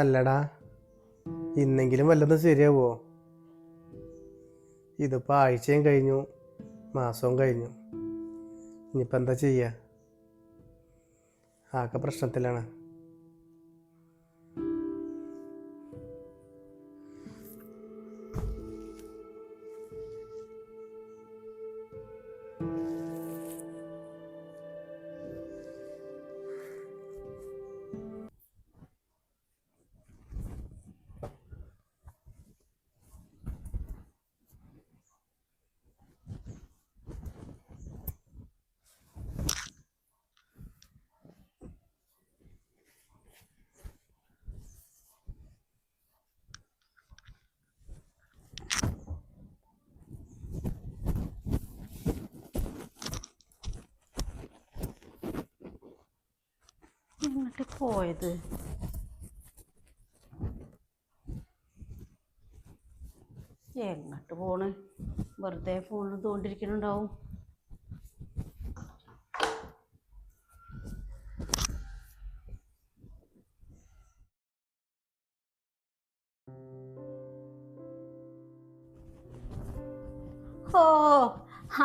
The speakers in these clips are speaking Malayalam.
അല്ലടാ, ഇന്നെങ്കിലും വല്ലതും ശരിയാവോ? ഇതിപ്പോൾ ആഴ്ചയും കഴിഞ്ഞു, മാസവും കഴിഞ്ഞു. ഇനിയിപ്പോൾ എന്താ ചെയ്യുക? ആകെ പ്രശ്നത്തിലാണ്. എങ്ങോട്ട് പോയത്? എങ്ങോട്ട് പോണ്? വെറുതെ ഫോണിൽ തോണ്ടിരിക്കുന്നുണ്ടാവും. ഓ,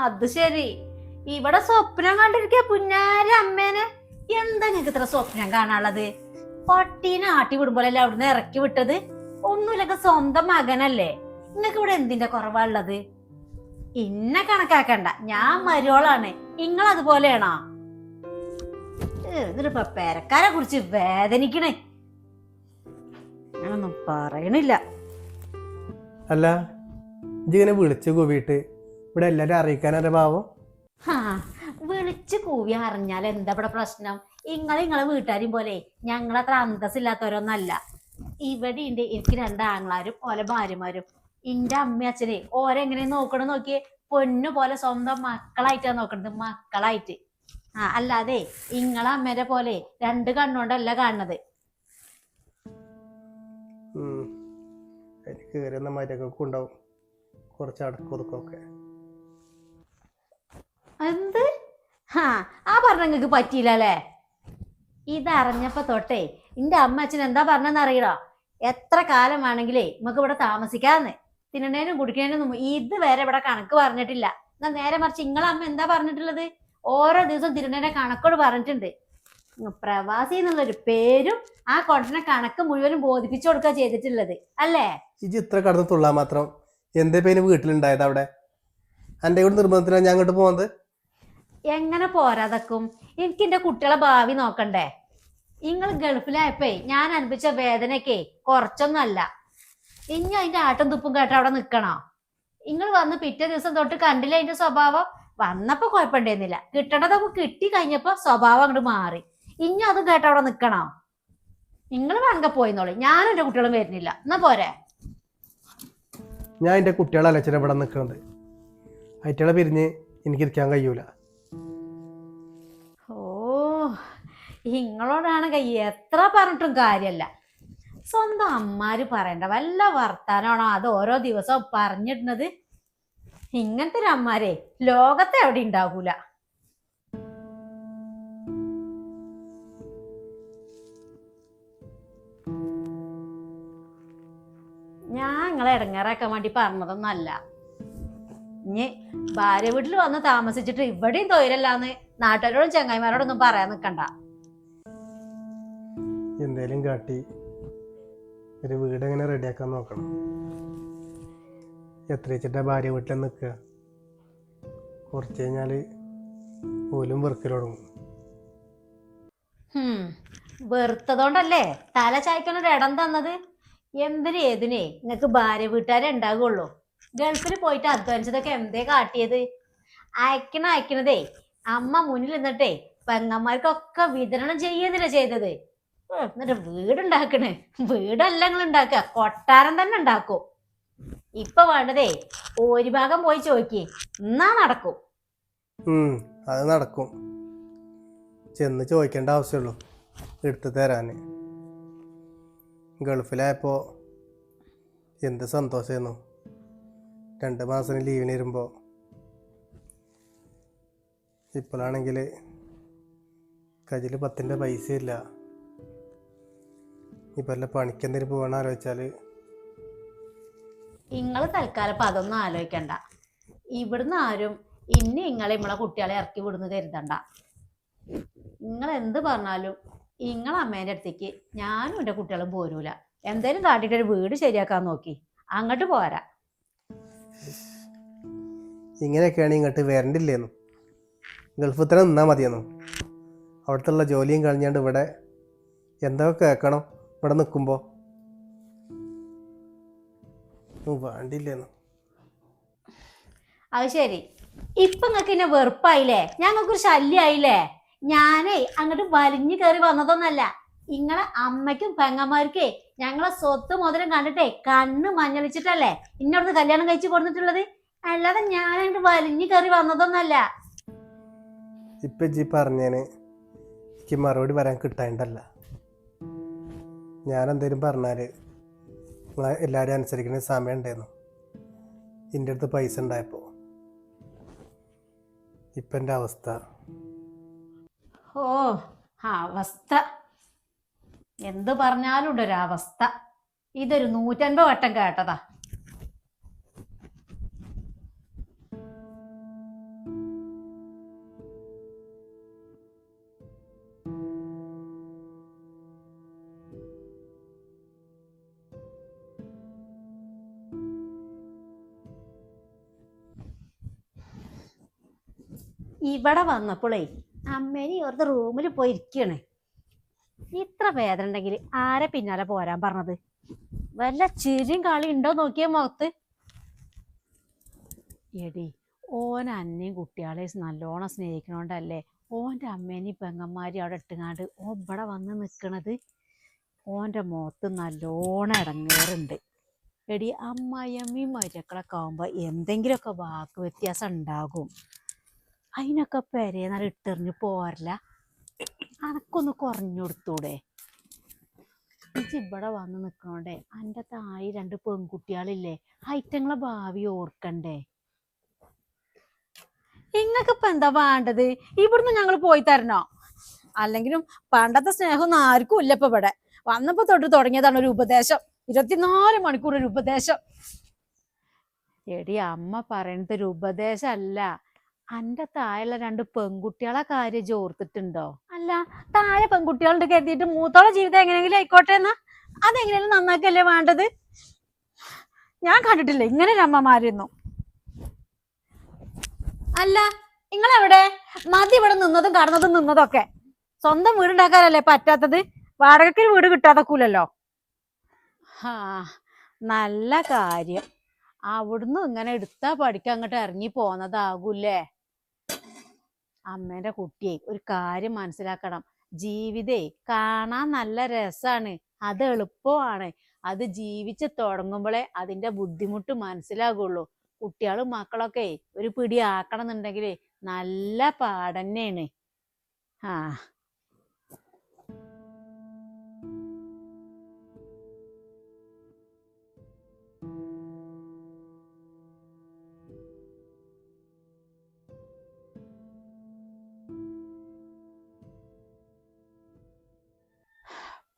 അത് ശരി. ഇവിടെ സ്വപ്നം കണ്ടിരിക്കുക പുന്നാര അമ്മേനെ. എന്താ നിങ്ങക്ക് ഇത്ര സ്വപ്നം കാണാനുള്ളത്? പട്ടീനെ ആട്ടി വിടുമ്പോഴല്ലേ അവിടുന്ന് ഇറക്കി വിട്ടത്? ഒന്നുമില്ലൊക്കെ സ്വന്തം മകനല്ലേ. നിങ്ങക്ക് ഇവിടെ എന്തിന്റെ കുറവാള്ളത്? ഇന്നെ കണക്കാക്കണ്ട, ഞാൻ മരുവോളാണ്. നിങ്ങളതുപോലെയാണോ? എന്നിട്ടിപ്പൊ പെരക്കാരെ കുറിച്ച് വേദനിക്കണേ. ഞാനൊന്നും പറയണില്ല. അല്ല, ഇങ്ങനെ വിളിച്ച് കൂവിയിട്ട് ഇവിടെ എല്ലാവരും അറിയിക്കാനൊരു ഭാവം. വിളിച്ച് കൂവി അറിഞ്ഞാൽ എന്താ ഇവിടെ പ്രശ്നം? നിങ്ങളെ വീട്ടുകാരും പോലെ ഞങ്ങളത്ര അന്തസ്സില്ലാത്തവരൊന്നല്ല. ഇവിടെ ഉണ്ട് എനിക്ക് 2 ആങ്ങളാരും ഓലെ ഭാര്യമാരും. എന്റെ അമ്മ അച്ഛനെ ഓരെങ്ങനെ നോക്കണം നോക്കിയേ. പൊന്നു പോലെ സ്വന്തം മക്കളായിട്ടാ നോക്കണത്, മക്കളായിട്ട്. അല്ലാതെ ഇങ്ങളെ അമ്മേരെ പോലെ 2 കണ്ണുകൊണ്ടല്ല കാണുന്നത്. എനിക്ക് കയറുന്ന മരക്കൊക്കെ ഉണ്ടാവും, കുറച്ച് അടക്കൊതുക്കൊക്കെ. എന്ത്? ആ പറഞ്ഞ നിങ്ങക്ക് പറ്റിയില്ല അല്ലേ? ഇതറിഞ്ഞപ്പോ തൊട്ടേ എന്റെ അമ്മ അച്ഛൻ എന്താ പറഞ്ഞെന്ന് അറിയണോ? എത്ര കാലം വേണമെങ്കിലേ നമുക്ക് ഇവിടെ താമസിക്കാന്ന്. തിന്നണേനും കുടിക്കണേനും ഇതുവരെ ഇവിടെ കണക്ക് പറഞ്ഞിട്ടില്ല. എന്നാ നേരെ മറിച്ച് നിങ്ങളെ അമ്മ എന്താ പറഞ്ഞിട്ടുള്ളത്? ഓരോ ദിവസം തിരുണേന്റെ കണക്കോട് പറഞ്ഞിട്ടുണ്ട്. പ്രവാസി എന്നുള്ളൊരു പേരും ആ കൊണ്ടനെ കണക്ക് മുഴുവനും ബോധിപ്പിച്ചു കൊടുക്കുക ചെയ്തിട്ടുള്ളത് അല്ലേ? ഇജ് ഇത്ര കടന്ന് തുള്ളാൻ മാത്രം എന്തേ പേര് വീട്ടിലുണ്ടായത്? അവിടെ എൻ്റെ കൂടെ നിർബന്ധത്തിലാണ് ഞാൻ അങ്ങോട്ട് പോകുന്നത്. എങ്ങനെ പോരാതക്കും? എനിക്ക് എന്റെ കുട്ടികളെ ഭാവി നോക്കണ്ടേ? നിങ്ങൾ ഗൾഫിലായപ്പോ ഞാൻ അനുഭവിച്ച വേദനയൊക്കെ കുറച്ചൊന്നുമല്ല. ഇനി അതിന്റെ ആട്ടും തുപ്പും കേട്ട അവിടെ നിക്കണോ? നിങ്ങൾ വന്ന് പിറ്റേ ദിവസം തൊട്ട് കണ്ടില്ല അതിന്റെ സ്വഭാവം? വന്നപ്പോ കുഴപ്പമുണ്ടായിരുന്നില്ല, കിട്ടേണ്ടതൊക്കെ കിട്ടി കഴിഞ്ഞപ്പോ സ്വഭാവം അങ്ങോട്ട് മാറി. ഇനി അതും കേട്ട അവിടെ നിക്കണോ? നിങ്ങൾ വേണമെങ്കിൽ പോയിന്നോളി, ഞാനും എന്റെ കുട്ടികളും വരുന്നില്ല. എന്നാ പോരെ? ഞാൻ എൻ്റെ കുട്ടികളെ അലച്ചന ഇവിടെ നിൽക്കുന്നത്. അയറ്റകളെ പിരിഞ്ഞ് എനിക്കിരിക്കാൻ കഴിയൂല. ഓ, ഇങ്ങളോടാണ് എത്ര പറഞ്ഞിട്ടും കാര്യമല്ല. സ്വന്തം അമ്മാര് പറയണ്ട വല്ല വർത്താനാണോ അത് ഓരോ ദിവസവും പറഞ്ഞിടുന്നത്? ഇങ്ങനത്തെ ഒരു അമ്മാരെ ലോകത്തെ എവിടെ ഉണ്ടാകൂല. ഞാൻ നിങ്ങളെ ഇടങ്ങേറാക്കാൻ വേണ്ടി പറഞ്ഞതൊന്നല്ല. ഇനി ഭാര്യ വീട്ടിൽ വന്ന് താമസിച്ചിട്ട് ഇവിടെയും തൊഴിലല്ലാന്ന് നാട്ടുകാരോടും ചങ്ങായിമാരോടൊന്നും പറയാൻ നിൽക്കണ്ട. എന്തേലും കാട്ടി ഒരു വീട് എങ്ങനെ റെഡിയാക്കാൻ നോക്കണം. എത്ര വെച്ചിട്ടാ ഭാര്യ വീട്ടിൽ നിൽക്കുക? കുറച്ച് കഴിഞ്ഞാൽ പോലും വെറുക്കൽ തുടങ്ങും. വെറുത്തതുകൊണ്ടല്ലേ തല ചായ്ക്കാനൊരു ഇടം തന്നത്? എന്തിനും ഏതിനേ നിങ്ങക്ക് ഭാര്യ വീട്ടുകാരെ ഉണ്ടാകുള്ളൂ. ഗൾഫിൽ പോയിട്ട് അധ്വാനിച്ചതൊക്കെ എന്തേ കാട്ടിയത്? അയക്കണതേ അമ്മ മുന്നിൽ നിന്നിട്ടേ പെങ്ങന്മാർക്കൊക്കെ വിതരണം ചെയ്യുന്നില്ല ചെയ്തത്. എന്നിട്ട് വീടുണ്ടാക്കണേ. വീടല്ല നിങ്ങൾ ഉണ്ടാക്കുക, കൊട്ടാരം തന്നെ ഉണ്ടാക്കും. ഇപ്പൊ വേണ്ടതേ ഒരു ഭാഗം പോയി ചോദിക്കേ, എന്നാ നടക്കും. അത് നടക്കും. ചെന്ന് ചോദിക്കേണ്ട ആവശ്യമുള്ളൂ എടുത്തു തരാൻ. ഗൾഫിലായപ്പോൾ എന്ത് സന്തോഷമായിരുന്നു. 2 മാസം ലീവിന് വരുമ്പോൾ. ഇപ്പോഴാണെങ്കിൽ കയ്യിൽ 10 പൈസ ഇല്ല. ഇപ്പം വല്ല പണിക്ക് എന്തെങ്കിലും പോകണം ആലോചിച്ചാൽ നിങ്ങൾ തൽക്കാലം ഇപ്പം അതൊന്നും ആലോചിക്കണ്ട. ഇവിടുന്ന് ആരും ഇനി നമ്മളെ കുട്ടികളെ ഇറക്കി വിടുന്ന് കരുതണ്ട. നിങ്ങൾ എന്ത് പറഞ്ഞാലും നിങ്ങളെ അമ്മേൻ്റെ അടുത്തേക്ക് ഞാനും എൻ്റെ കുട്ടികളും പോരൂല. എന്തേലും കാട്ടിട്ടൊരു വീട് ശരിയാക്കാൻ നോക്കി അങ്ങോട്ട് പോരാ. ഇങ്ങനെയൊക്കെയാണ് ഇങ്ങോട്ട് വരണ്ടില്ലേന്നു. ഗൾഫിൽ തന്നെ നിന്നാൽ മതിയെന്നു. അവിടുത്തെ ജോലിയും കഴിഞ്ഞാണ്ട് ഇവിടെ എന്തൊക്കെ കേൾക്കണം ഇവിടെ നിൽക്കുമ്പോൾ. വേണ്ടില്ലേന്നു. അത് ശരി, ഇപ്പൊ നിങ്ങൾക്ക് എന്നെ വെറുപ്പായില്ലേ? ഞങ്ങൾക്കൊരു ശല്യായില്ലേ? ഞാനേ അങ്ങോട്ട് വലിഞ്ഞു കയറി വന്നതൊന്നല്ല. നിങ്ങളെ അമ്മയ്ക്കും പെങ്ങന്മാർക്കേ ഞങ്ങളെ സ്വത്ത് മുതലും കണ്ടിട്ടേ കണ്ണ് മഞ്ഞളിച്ചിട്ടല്ലേ ഇന്നോടത്ത് കല്യാണം കഴിച്ചു കൊടുത്തിട്ടുള്ളത്. അല്ലാതെ ഞാൻ അങ്ങോട്ട് വലിഞ്ഞു കയറി വന്നതൊന്നല്ല. ഇപ്പൊ ജി പറഞ്ഞേന് എനിക്ക് മറുപടി പറയാൻ കിട്ടാണ്ടല്ല. ഞാൻ എന്തേലും പറഞ്ഞാൽ നിങ്ങളെ എല്ലാവരും അനുസരിക്കുന്ന സമയം ഉണ്ടായിരുന്നു. എൻ്റെ അടുത്ത് പൈസ ഉണ്ടായപ്പോൾ. ഇപ്പം എൻ്റെ അവസ്ഥ. ഓ അവസ്ഥ എന്ത് പറഞ്ഞാലും ഉണ്ടൊരവസ്ഥ. ഇതൊരു 150 വട്ടം കേട്ടതാ. ഇവിടെ വന്നപ്പോളേ അമ്മേനെ ഓർത്ത് റൂമിൽ പോയി ഇരിക്കണ്. ഇത്ര വേദന ഉണ്ടെങ്കിൽ ആരെ പിന്നാലെ പോരാൻ പറഞ്ഞത്? വല്ല ചിരിയും കളി ഉണ്ടോ നോക്കിയ മുഖത്ത്. എടി ഓൻ അന്നയും കുട്ടികളെ നല്ലോണം സ്നേഹിക്കണോണ്ടല്ലേ ഓൻ്റെ അമ്മേനെയും പെങ്ങന്മാരെയും അവിടെ ഇട്ടുങ്ങാണ്ട് ഓൻ ഇവിടെ വന്ന് നിൽക്കണത്. ഓൻ്റെ മുഖത്ത് നല്ലോണം ഇടങ്ങേറുണ്ട്. എടി അമ്മായിയമ്മയും മരുക്കളൊക്കെ ആവുമ്പോൾ എന്തെങ്കിലുമൊക്കെ വാക്ക് വ്യത്യാസം ഉണ്ടാകും. അതിനൊക്കെ പെരേന്നാൾ ഇട്ടെറിഞ്ഞ് പോരല്ല. അനക്കൊന്ന് കുറഞ്ഞു കൊടുത്തൂടെ? ഇവിടെ വന്ന് നിൽക്കണോണ്ടേ എൻ്റെ തായി 2 പെൺകുട്ടികളില്ലേ, ഐറ്റങ്ങളെ ഭാവി ഓർക്കണ്ടേ? ഇങ്ങക്കിപ്പ എന്താ വേണ്ടത്? ഇവിടുന്ന് ഞങ്ങൾ പോയി തരണോ? അല്ലെങ്കിലും പണ്ടത്തെ സ്നേഹമൊന്നും ആർക്കും ഇല്ല. ഇപ്പൊ ഇവിടെ വന്നപ്പോ തൊട്ട് തുടങ്ങിയതാണ് ഒരു ഉപദേശം. 24 മണിക്കൂർ ഒരു ഉപദേശം. എടി അമ്മ പറയുന്നത് ഒരു ഉപദേശം അല്ല. അന്റെ താഴെയുള്ള 2 പെൺകുട്ടികളെ കാര്യം ചോർത്തിട്ടുണ്ടോ? അല്ല, താഴെ പെൺകുട്ടികളുണ്ട് കരുതിയിട്ട് മൂത്തോളെ ജീവിതം എങ്ങനെയെങ്കിലും ആയിക്കോട്ടെ എന്നാ അതെങ്ങനെയാലും നന്നാക്കല്ലേ വേണ്ടത്? ഞാൻ കണ്ടിട്ടില്ല ഇങ്ങനെ ഒരു അമ്മമാരൊന്നും. അല്ല, നിങ്ങളെവിടെ? മതി ഇവിടെ നിന്നതും കടന്നതും നിന്നതൊക്കെ. സ്വന്തം വീടുണ്ടാക്കാനല്ലേ പറ്റാത്തത്? വാടകയ്ക്കൊരു വീട് കിട്ടാതക്കൂലല്ലോ. നല്ല കാര്യം. അവിടുന്ന് ഇങ്ങനെ എടുത്താ പഠിക്കാൻ അങ്ങോട്ട് ഇറങ്ങി പോന്നതാകൂല്ലേ? അമ്മേന്റെ കുട്ടിയെ ഒരു കാര്യം മനസ്സിലാക്കണം. ജീവിതേ കാണാൻ നല്ല രസാണ്, അത് എളുപ്പമാണ്. അത് ജീവിച്ച് തുടങ്ങുമ്പോഴേ അതിന്റെ ബുദ്ധിമുട്ട് മനസ്സിലാകുള്ളൂ. കുട്ടികളും മക്കളൊക്കെ ഒരു പിടി ആക്കണം എന്നുണ്ടെങ്കിൽ നല്ല പാടന്നെയാണ്.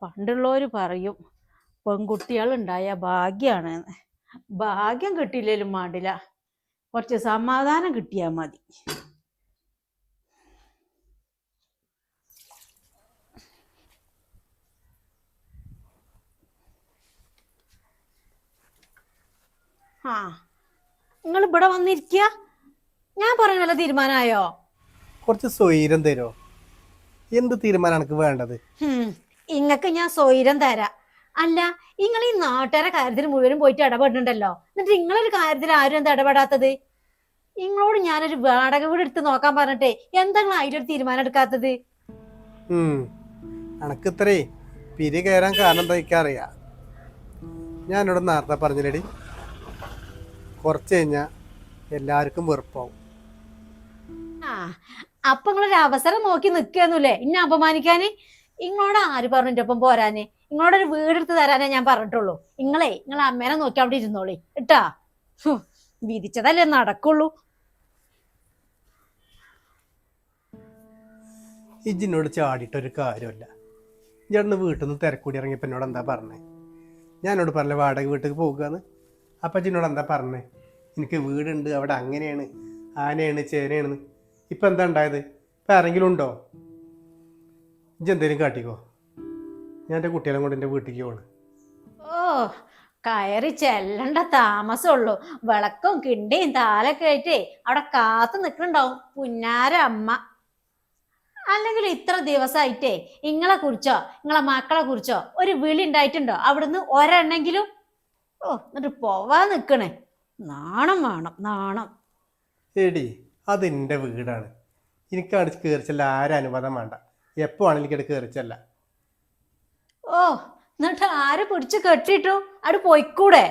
പണ്ടുള്ളവര് പറയും പെൺകുട്ടികൾ ഉണ്ടായ ഭാഗ്യാണ്. ഭാഗ്യം കിട്ടിയില്ലേലും വേണ്ടില്ല, കുറച്ച് സമാധാനം കിട്ടിയാ മതി. നിങ്ങൾ ഇവിടെ വന്നിരിക്കുക. ഞാൻ പറയുന്ന വല്ല തീരുമാനമായോ? കുറച്ച് സ്വൈരം തരോ? എന്ത് തീരുമാനം എനിക്ക് വേണ്ടത്? ഇങ്ങക്ക് ഞാൻ സ്വൈരം തരാം. അല്ല, നിങ്ങൾ ഈ നാട്ടുകാരെ കാര്യത്തിൽ മുഴുവനും പോയിട്ട് ഇടപെടുന്നുണ്ടല്ലോ, എന്നിട്ട് നിങ്ങളൊരു കാര്യത്തിൽ ആരും എന്താ ഇടപെടാത്തത്? നിങ്ങളോട് ഞാനൊരു വാടക വീട് എടുത്ത് നോക്കാൻ പറഞ്ഞിട്ടേ എന്താ നിങ്ങൾ അതിലൊരു തീരുമാനം എടുക്കാത്തത്? അനക്ക് ഇത്രേ പിരി കയറാൻ കാരണം എന്താ എനിക്കറിയാം. ഞാൻ എന്നോട് നേരത്തെ പറഞ്ഞില്ലടി, കുറച്ച് കഴിഞ്ഞാൽ എല്ലാവർക്കും വെറുപ്പാവും. അപ്പൊ നിങ്ങളൊരു അവസരം നോക്കി നിൽക്കാന്നല്ലേ ഇന്നെ അപമാനിക്കാന്? ഇങ്ങളോട് ആര് പറഞ്ഞു എൻ്റെ ഒപ്പം പോരാന്? ഇങ്ങളോടൊരു വീടെടുത്ത് തരാനേ ഞാൻ പറഞ്ഞിട്ടുള്ളൂ. നിങ്ങളെ അമ്മേനെ നോക്കി അവിടെ ഇരുന്നോളി ഇട്ടാ. വിധിച്ചതല്ലേ നടക്കുള്ളൂ. ഇജിനോട് ചാടിയിട്ടൊരു കാര്യമല്ല. ഇജന്ന് വീട്ടിൽ നിന്ന് തിരക്കൂടി ഇറങ്ങിയപ്പോൾ എന്നോട് എന്താ പറഞ്ഞേ? ഞാനോട് പറഞ്ഞ വാടക വീട്ടിൽ പോകുകയെന്ന്. അപ്പം എന്നോട് എന്താ പറഞ്ഞേ? എനിക്ക് വീടുണ്ട്, അവിടെ അങ്ങനെയാണ്, ആനയാണ്, ചേനയാണെന്ന്. ഇപ്പം എന്താ ഉണ്ടായത്? ഇപ്പം ആരെങ്കിലും ഉണ്ടോ? ഇജെന്തേലും കാട്ടിക്കോ, ഞാൻ എൻ്റെ കുട്ടികളെ കൊണ്ട് എൻ്റെ വീട്ടിലേക്ക് പോകണം. ഓ, കയറി ചെല്ലണ്ട താമസമുള്ളൂ. വിളക്കും കിണ്ടിയും താലൊക്കെ ആയിട്ടേ അവിടെ കാത്തു നിൽക്കുന്നുണ്ടാവും പുന്നാര അമ്മ. അല്ലെങ്കിൽ ഇത്ര ദിവസമായിട്ടേ ഇങ്ങളെ കുറിച്ചോ നിങ്ങളെ മക്കളെ കുറിച്ചോ ഒരു വിളി ഉണ്ടായിട്ടുണ്ടോ അവിടുന്ന് ഒരെണ്ണെങ്കിലും? ഓ, എന്നിട്ട് പോവാൻ നിൽക്കണേ. നാണം വേണം, നാണം. എടി, അതെൻ്റെ വീടാണ്. എനിക്കവിടെ കയറിച്ചല്ല, ആരും അനുവാദം വേണ്ട. എപ്പോൾ ആണെങ്കിലും എനിക്കവിടെ കയറിച്ചല്ല. ഓ, എന്നിട്ട് ആര് പിടിച്ച് കെട്ടിട്ടു? അവിടെ പോയിക്കൂടെ?